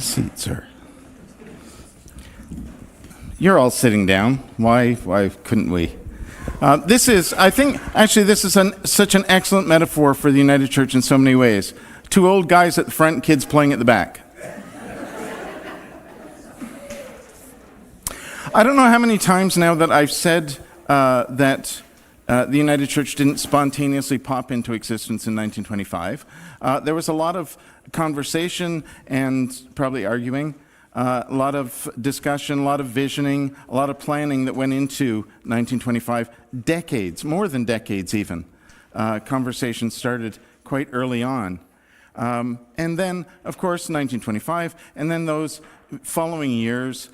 seat, sir. You're all sitting down. Why couldn't we? This is such an excellent metaphor for the United Church in so many ways. Two old guys at the front, kids playing at the back. I don't know how many times now that I've said that the United Church didn't spontaneously pop into existence in 1925. There was a lot of conversation and probably arguing, a lot of discussion, a lot of visioning, a lot of planning that went into 1925. Decades, more than decades even. Conversations started quite early on. And then, of course, 1925, and then those following years,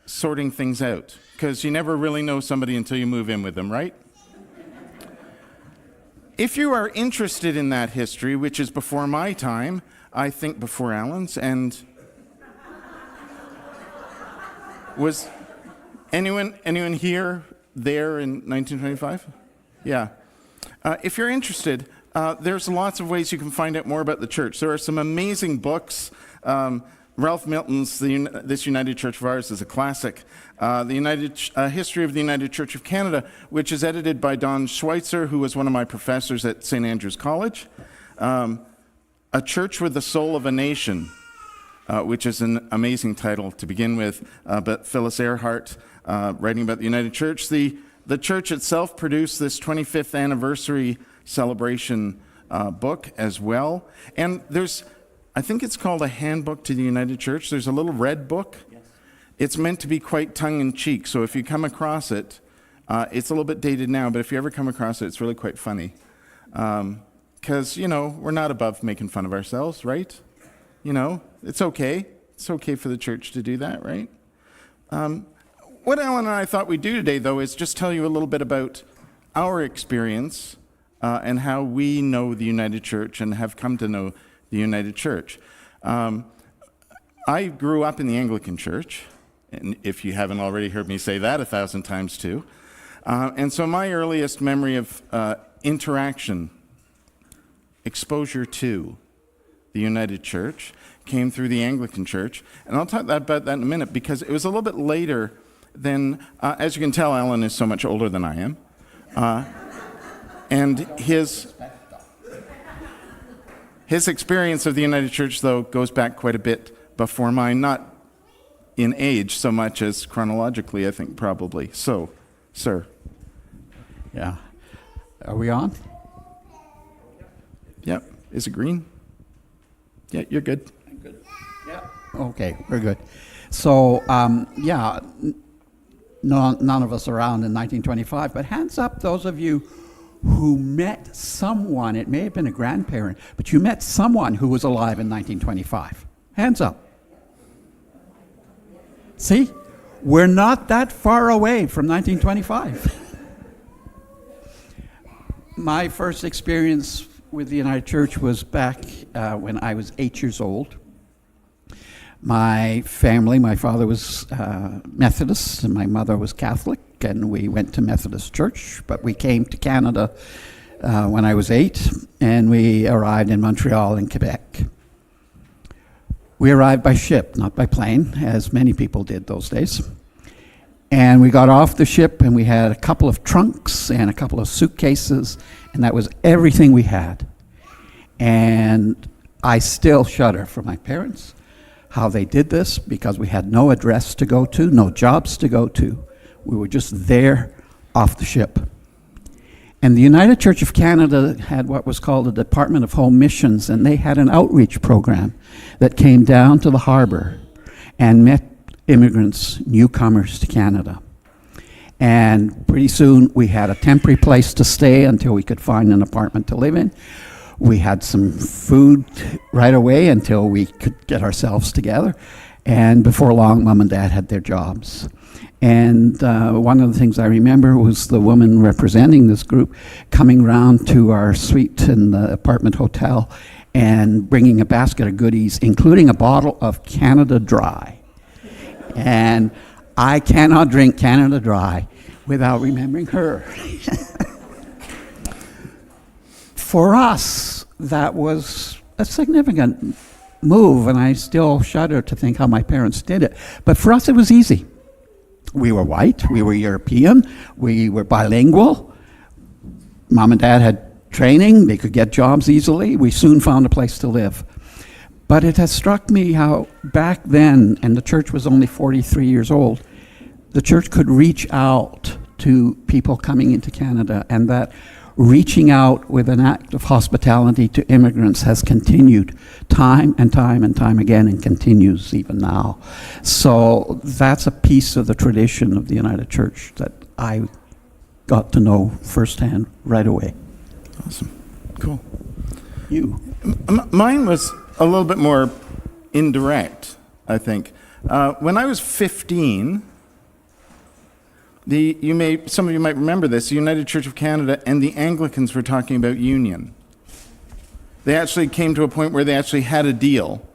sorting things out. Because you never really know somebody until you move in with them, right? If you are interested in that history, which is before my time, I think before Alan's, and was anyone here there in 1925? Yeah. If you're interested, there's lots of ways you can find out more about the church. There are some amazing books. Ralph Milton's This United Church of Ours is a classic. The History of the United Church of Canada, which is edited by Don Schweitzer, who was one of my professors at St. Andrew's College. A Church with the Soul of a Nation, which is an amazing title to begin with, but Phyllis Earhart writing about the United Church. The church itself produced this 25th anniversary celebration book as well. And I think it's called A Handbook to the United Church. There's a little red book. Yes. It's meant to be quite tongue-in-cheek, so if you come across it, it's a little bit dated now, but if you ever come across it, it's really quite funny. Because, we're not above making fun of ourselves, right? It's okay. It's okay for the church to do that, right? What Alan and I thought we'd do today, though, is just tell you a little bit about our experience and how we know the United Church and have come to know the United Church. I grew up in the Anglican Church, and if you haven't already heard me say that 1,000 times too. And so my earliest memory of interaction, exposure to the United Church, came through the Anglican Church. And I'll talk about that in a minute, because it was a little bit later than, as you can tell, Alan is so much older than I am. And his experience of the United Church, though, goes back quite a bit before mine, not in age so much as chronologically, I think, probably. So, sir. Yeah. Are we on? Yep. Is it green? Yeah, you're good. I'm good. Yeah. Okay, we're good. So, none of us around in 1925, but hands up those of you who met someone, it may have been a grandparent, but you met someone who was alive in 1925. Hands up. See, we're not that far away from 1925. My first experience with the United Church was back when I was 8 years old. My family, my father was Methodist and my mother was Catholic, and we went to Methodist church, but we came to Canada when I was 8, and we arrived in Montreal in Quebec. We arrived by ship, not by plane, as many people did those days. And we got off the ship, and we had a couple of trunks and a couple of suitcases, and that was everything we had. And I still shudder for my parents, how they did this, because we had no address to go to, no jobs to go to. We were just there off the ship. And the United Church of Canada had what was called the Department of Home Missions, and they had an outreach program that came down to the harbor and met immigrants, newcomers to Canada. And pretty soon we had a temporary place to stay until we could find an apartment to live in. We had some food right away until we could get ourselves together. And before long, Mom and Dad had their jobs. And one of the things I remember was the woman representing this group coming round to our suite in the apartment hotel and bringing a basket of goodies, including a bottle of Canada Dry. And I cannot drink Canada Dry without remembering her. For us, that was a significant move, and I still shudder to think how my parents did it. But for us, it was easy. We were white, we were European, we were bilingual. Mom and Dad had training, they could get jobs easily. We soon found a place to live. But it has struck me how back then, and the church was only 43 years old, the church could reach out to people coming into Canada, and that reaching out with an act of hospitality to immigrants has continued time and time and time again, and continues even now. So that's a piece of the tradition of the United Church that I got to know firsthand right away. Awesome. Cool. You? Mine was a little bit more indirect, I think. When I was 15, some of you might remember this, the United Church of Canada and the Anglicans were talking about union. They actually came to a point where they actually had a deal.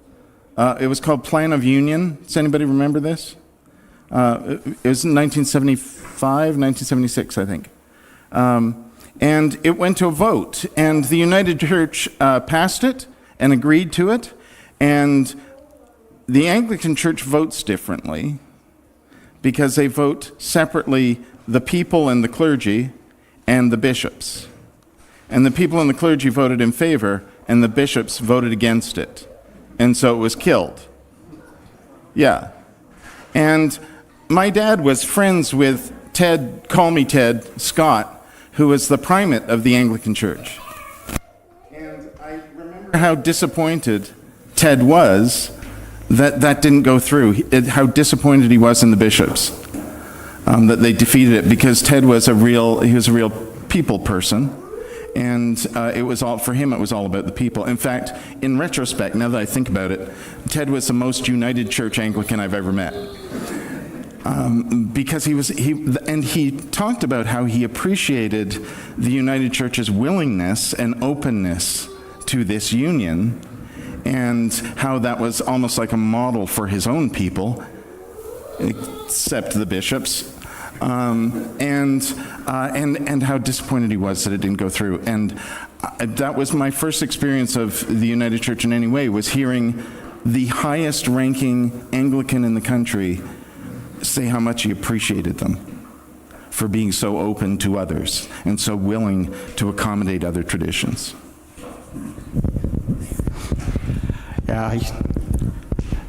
It was called Plan of Union. Does anybody remember this? It was in 1975, 1976, I think. And it went to a vote, and the United Church passed it and agreed to it, and the Anglican Church votes differently because they vote separately, the people and the clergy and the bishops. And the people and the clergy voted in favor, and the bishops voted against it. And so it was killed. Yeah. And my dad was friends with Ted, call me Ted, Scott, who was the primate of the Anglican Church. And I remember how disappointed Ted was that didn't go through, how disappointed he was in the bishops, that they defeated it, because Ted was a real people person. And it was all, for him, it was all about the people. In fact, in retrospect, now that I think about it, Ted was the most united church Anglican I've ever met. Because he talked about how he appreciated the United Church's willingness and openness to this union, and how that was almost like a model for his own people, except the bishops, and how disappointed he was that it didn't go through. And that was my first experience of the United Church in any way, was hearing the highest ranking Anglican in the country say how much he appreciated them for being so open to others and so willing to accommodate other traditions. Yeah, I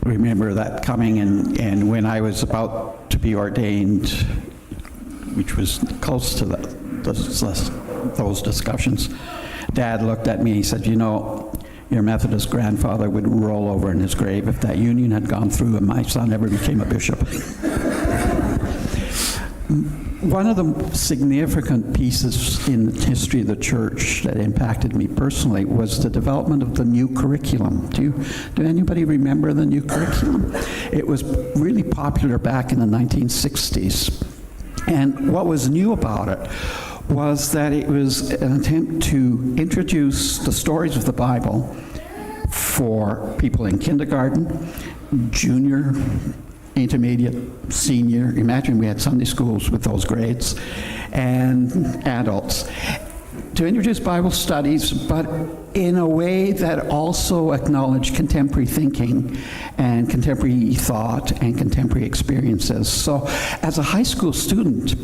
remember that coming, and when I was about to be ordained, which was close to those discussions, Dad looked at me and he said, you know, your Methodist grandfather would roll over in his grave if that union had gone through and my son ever became a bishop. One of the significant pieces in the history of the church that impacted me personally was the development of the new curriculum. Do anybody remember the new curriculum? It was really popular back in the 1960s. And what was new about it was that it was an attempt to introduce the stories of the Bible for people in kindergarten, junior, intermediate, senior. Imagine we had Sunday schools with those grades, and adults. To introduce Bible studies, but in a way that also acknowledged contemporary thinking and contemporary thought and contemporary experiences. So as a high school student,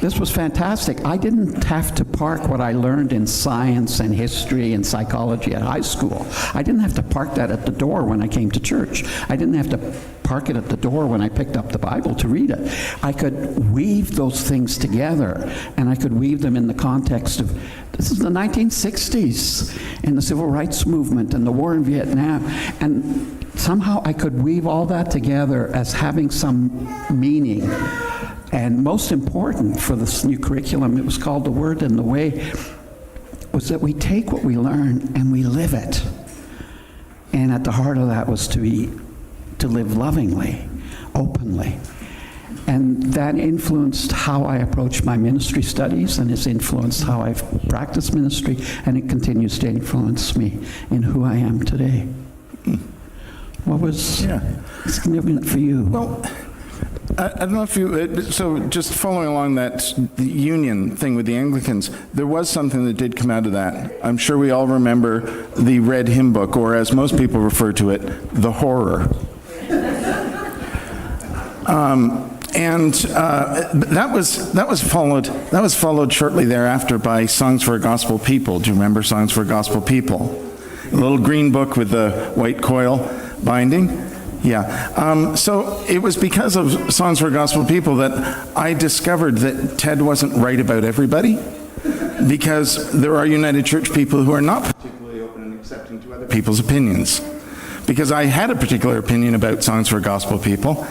this was fantastic. I didn't have to park what I learned in science and history and psychology at high school. I didn't have to park that at the door when I came to church. I didn't have to park it at the door when I picked up the Bible to read it. I could weave those things together, and I could weave them in the context of, this is the 1960s, and the Civil Rights Movement, and the war in Vietnam, and somehow I could weave all that together as having some meaning. And most important for this new curriculum, it was called The Word and the Way, was that we take what we learn and we live it. And at the heart of that was to live lovingly, openly. And that influenced how I approach my ministry studies, and it's influenced how I've practiced ministry, and it continues to influence me in who I am today. What was significant for you? Well, I don't know if you, so just following along that the union thing with the Anglicans, there was something that did come out of that. I'm sure we all remember the Red Hymn Book, or as most people refer to it, the Horror. That was followed shortly thereafter by Songs for a Gospel People. Do you remember Songs for a Gospel People? A little green book with the white coil binding. Yeah. So it was because of Songs for a Gospel People that I discovered that Ted wasn't right about everybody, because there are United Church people who are not particularly open and accepting to other people's opinions. Because I had a particular opinion about Songs for a Gospel People.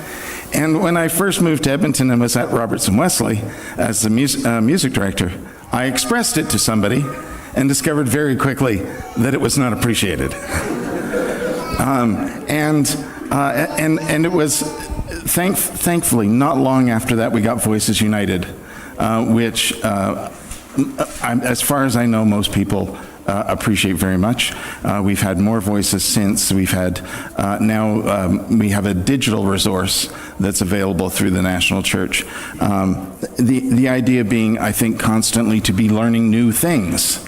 And when I first moved to Edmonton and was at Robertson Wesley as the music director, I expressed it to somebody and discovered very quickly that it was not appreciated. And it was thankfully not long after that we got Voices United, which, as far as I know, most people appreciate very much. We've had more voices since. We've had now we have a digital resource that's available through the National Church. The idea being, I think, constantly to be learning new things.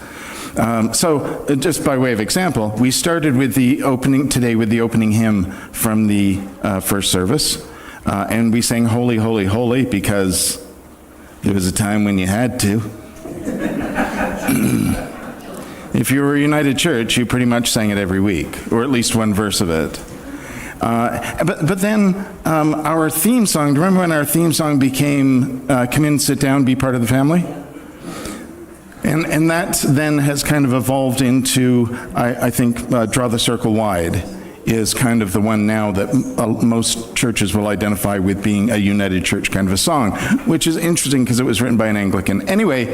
So just by way of example, we started with the opening today with the opening hymn from the first service, and we sang "Holy, Holy, Holy" because there was a time when you had to. If you were a United Church, you pretty much sang it every week, or at least one verse of it. But then our theme song, do you remember when our theme song became "Come in, sit down, be part of the family"? And that then has kind of evolved into, I think, "Draw the Circle Wide" is kind of the one now that most churches will identify with being a United Church kind of a song, which is interesting because it was written by an Anglican. Anyway,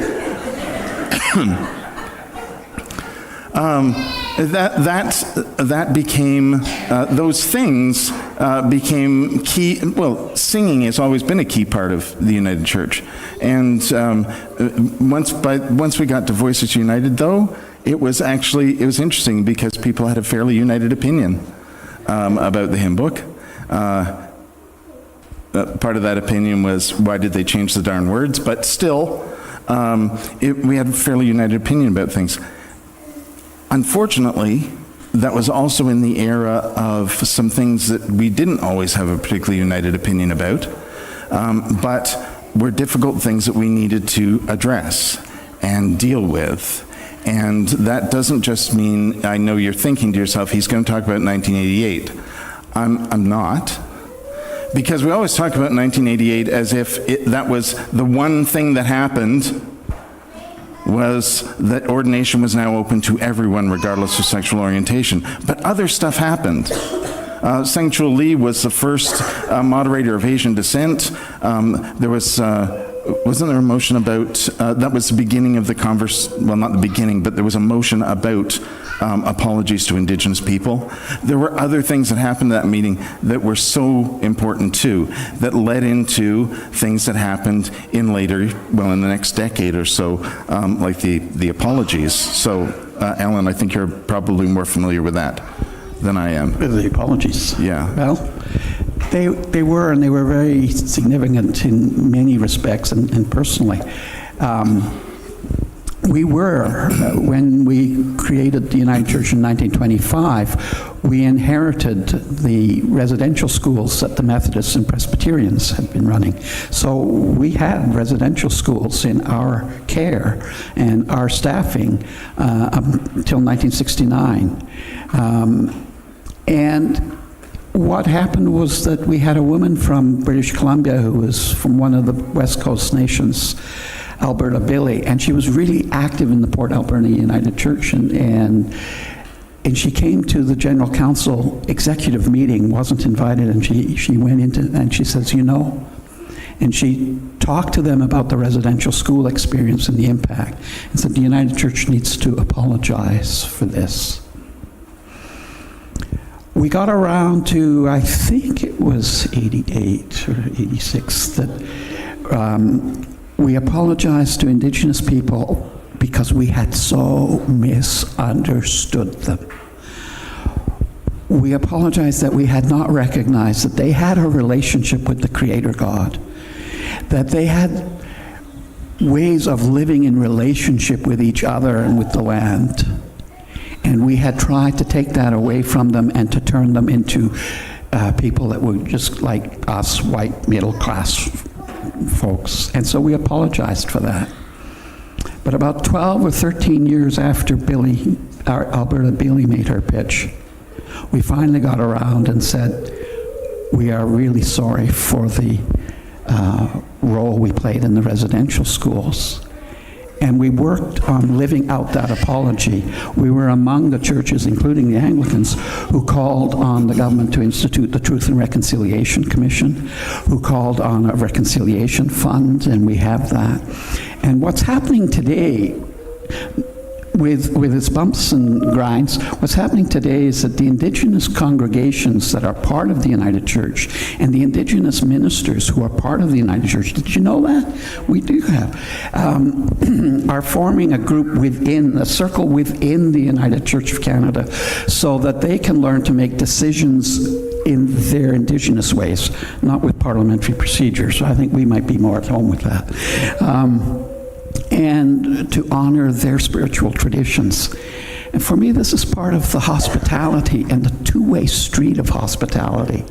that became, those things became key. Well, singing has always been a key part of the United Church. And once we got to Voices United, though, it was interesting because people had a fairly united opinion about the hymn book. Part of that opinion was, why did they change the darn words? But still, we had a fairly united opinion about things. Unfortunately, that was also in the era of some things that we didn't always have a particularly united opinion about, but were difficult things that we needed to address and deal with. And that doesn't just mean, I know you're thinking to yourself, he's going to talk about 1988. I'm not. Because we always talk about 1988 as if that was the one thing that happened, was that ordination was now open to everyone regardless of sexual orientation. But other stuff happened. Sang Chul Lee was the first moderator of Asian descent. There was, wasn't there a motion about, that was the beginning of the well, not the beginning, but there was a motion about apologies to Indigenous people. There were other things that happened at that meeting that were so important too, that led into things that happened in later, well, in the next decade or so, like the apologies. So, Alan, I think you're probably more familiar with that than I am. With the apologies. Yeah. Well, they were, and they were very significant in many respects, and personally. We were, when we created the United Church in 1925, we inherited the residential schools that the Methodists and Presbyterians had been running. So we had residential schools in our care and our staffing until 1969. And what happened was that we had a woman from British Columbia who was from one of the West Coast nations, Alberta Bailey, and she was really active in the Port Alberni United Church, and she came to the General Council executive meeting, wasn't invited, and she went into, and she says, you know, and she talked to them about the residential school experience and the impact, and said the United Church needs to apologize for this. We got around to, I think it was 88 or 86, that we apologized to Indigenous people because we had so misunderstood them. we apologize that we had not recognized that they had a relationship with the Creator God, that they had ways of living in relationship with each other and with the land. And we had tried to take that away from them and to turn them into people that were just like us, white middle-class folks. And so we apologized for that. But about 12 or 13 years after Alberta Bailey made her pitch, we finally got around and said, we are really sorry for the role we played in the residential schools. And we worked on living out that apology. We were among the churches, including the Anglicans, who called on the government to institute the Truth and Reconciliation Commission, who called on a reconciliation fund, and we have that. And what's happening today, with its bumps and grinds, what's happening today is that the Indigenous congregations that are part of the United Church and the Indigenous ministers who are part of the United Church, did you know that? We do have, are forming a group within, a circle within the United Church of Canada, so that they can learn to make decisions in their Indigenous ways, not with parliamentary procedures. So I think we might be more at home with that. And to honor their spiritual traditions. And for me, this is part of the hospitality and the two-way street of hospitality,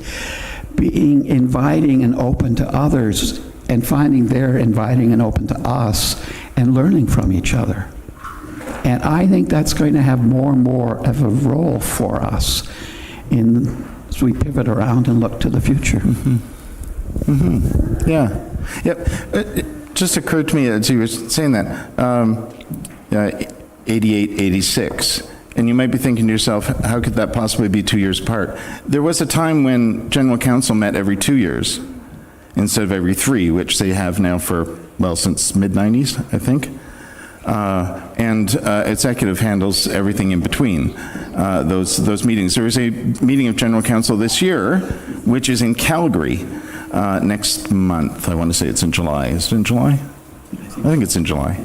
being inviting and open to others and finding they're inviting and open to us and learning from each other. And I think that's going to have more and more of a role for us as we pivot around and look to the future. Mm-hmm. Mm-hmm. Yeah. Yep. It just occurred to me as you were saying that, 88, 86, and you might be thinking to yourself, how could that possibly be 2 years apart? There was a time when General Council met every 2 years instead of every 3, which they have now for, well, since mid-90s, I think. And executive handles everything in between those meetings. There is a meeting of General Council this year, which is in Calgary. Next month. I want to say it's in July. Is it in July? I think it's in July.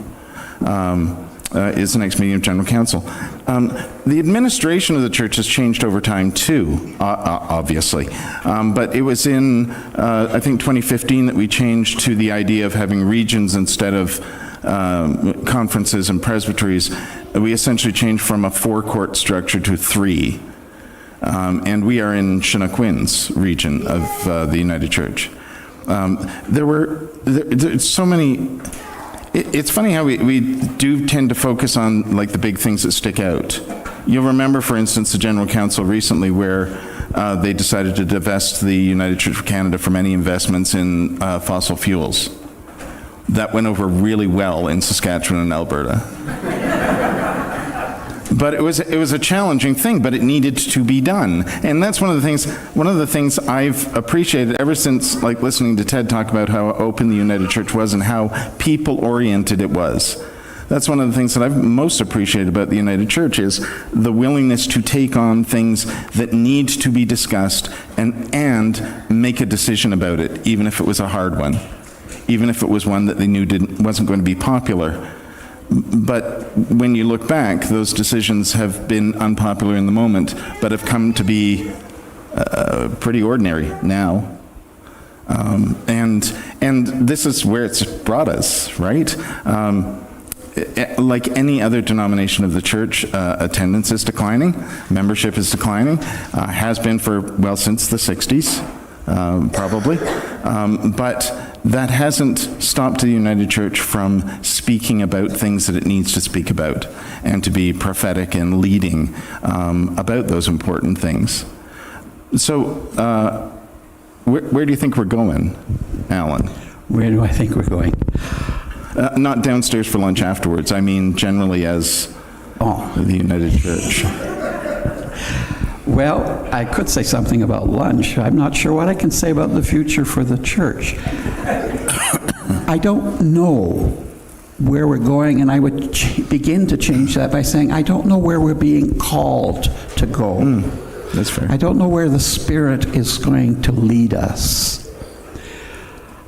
Is the next meeting of General Council. The administration of the church has changed over time too, obviously. But it was in, I think, 2015 that we changed to the idea of having regions instead of conferences and presbyteries. We essentially changed from a 4-court structure to 3. And we are in Chinookwiin's region of the United Church. There's so many. It's funny how we do tend to focus on like the big things that stick out. You'll remember, for instance, the General Council recently where they decided to divest the United Church of Canada from any investments in fossil fuels. That went over really well in Saskatchewan and Alberta. But it was a challenging thing, but it needed to be done. And that's one of the things I've appreciated ever since, like, listening to Ted talk about how open the United Church was and how people-oriented it was. That's one of the things that I've most appreciated about the United Church is the willingness to take on things that need to be discussed and make a decision about it, even if it was a hard one, even if it was one that they knew wasn't going to be popular. But when you look back, those decisions have been unpopular in the moment, but have come to be pretty ordinary now. And this is where it's brought us, right? Like any other denomination of the church, attendance is declining, membership is declining, has been for, well, since the 60s, probably. But that hasn't stopped the United Church from speaking about things that it needs to speak about and to be prophetic and leading about those important things. So where do you think we're going, Alan? Where do I think we're going? Not downstairs for lunch afterwards. I mean generally as the United Church. Well, I could say something about lunch. I'm not sure what I can say about the future for the church. I don't know where we're going, and I would begin to change that by saying I don't know where we're being called to go. That's fair. I don't know where the Spirit is going to lead us.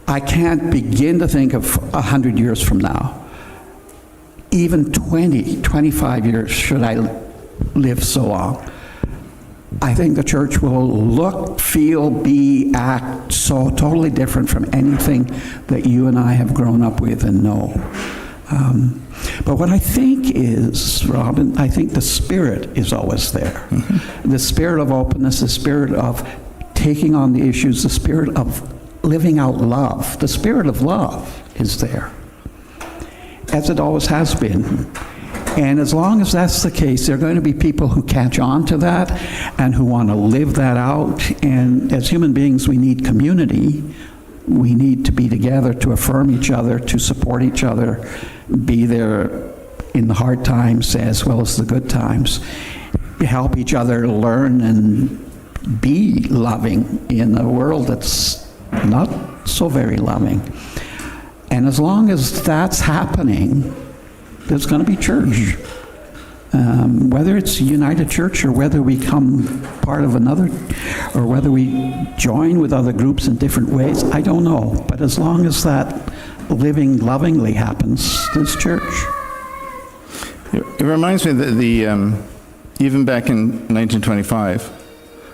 I can't begin to think of 100 years from now. Even 20, 25 years, should I live so long. I think the church will look, feel, be, act so totally different from anything that you and I have grown up with and know. But what I think is, Robin, I think the spirit is always there. Mm-hmm. The spirit of openness, the spirit of taking on the issues, the spirit of living out love. The spirit of love is there, as it always has been. And as long as that's the case, there are going to be people who catch on to that and who want to live that out. And as human beings, we need community. We need to be together to affirm each other, to support each other, be there in the hard times as well as the good times, help each other learn and be loving in a world that's not so very loving. And as long as that's happening, there's going to be church. Whether it's United Church or whether we come part of another, or whether we join with other groups in different ways, I don't know. But as long as that living lovingly happens, there's church. It reminds me that even back in 1925,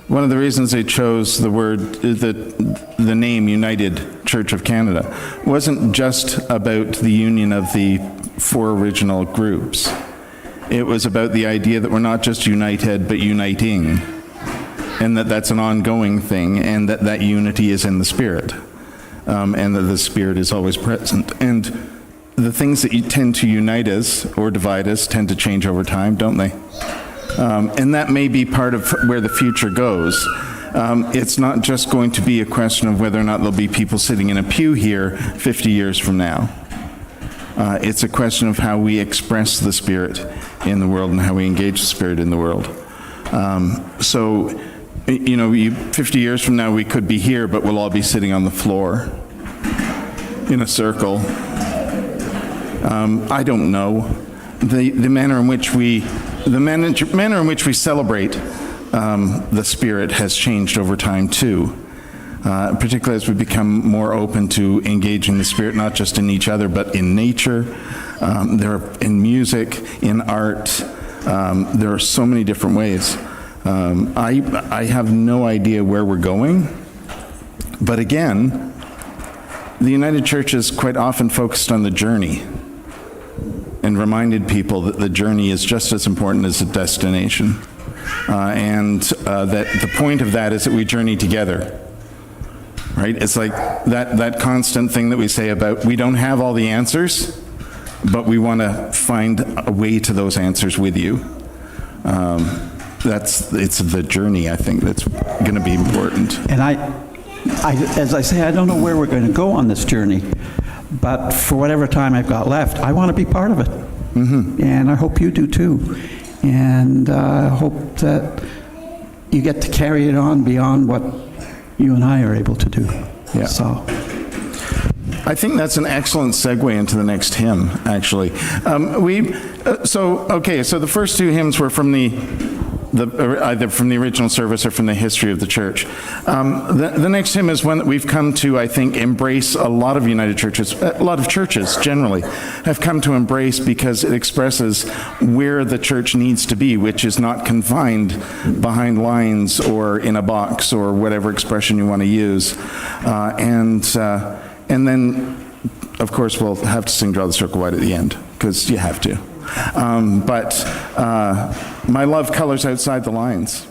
one of the reasons they chose the name United Church of Canada wasn't just about the union of the 4 original groups. It was about the idea that we're not just united, but uniting, and that's an ongoing thing, and that unity is in the Spirit, and that the Spirit is always present. And the things that tend to unite us or divide us tend to change over time, don't they? And that may be part of where the future goes. It's not just going to be a question of whether or not there'll be people sitting in a pew here 50 years from now. It's a question of how we express the Spirit in the world and how we engage the Spirit in the world. So, 50 years from now we could be here, but we'll all be sitting on the floor in a circle. I don't know. The manner in which we celebrate the Spirit has changed over time too. Particularly as we become more open to engaging the Spirit, not just in each other, but in nature, in music, in art. There are so many different ways. I have no idea where we're going, but again, the United Church is quite often focused on the journey and reminded people that the journey is just as important as the destination, and that the point of that is that we journey together. Right? It's like that constant thing that we say about we don't have all the answers, but we want to find a way to those answers with you. It's the journey, I think, that's going to be important. And as I say, I don't know where we're going to go on this journey, but for whatever time I've got left, I want to be part of it. Mm-hmm. And I hope you do too. And I hope that you get to carry it on beyond what you and I are able to do. Yeah. So I think that's an excellent segue into the next hymn, actually. So the first 2 hymns were from either from the original service or from the history of the church. The next hymn is one that we've come to, I think, embrace. A lot of United Churches, a lot of churches generally, have come to embrace because it expresses where the church needs to be, which is not confined behind lines or in a box or whatever expression you want to use. And then, of course, we'll have to sing Draw the Circle Wide at the end, because you have to. But My Love Colors Outside the Lines.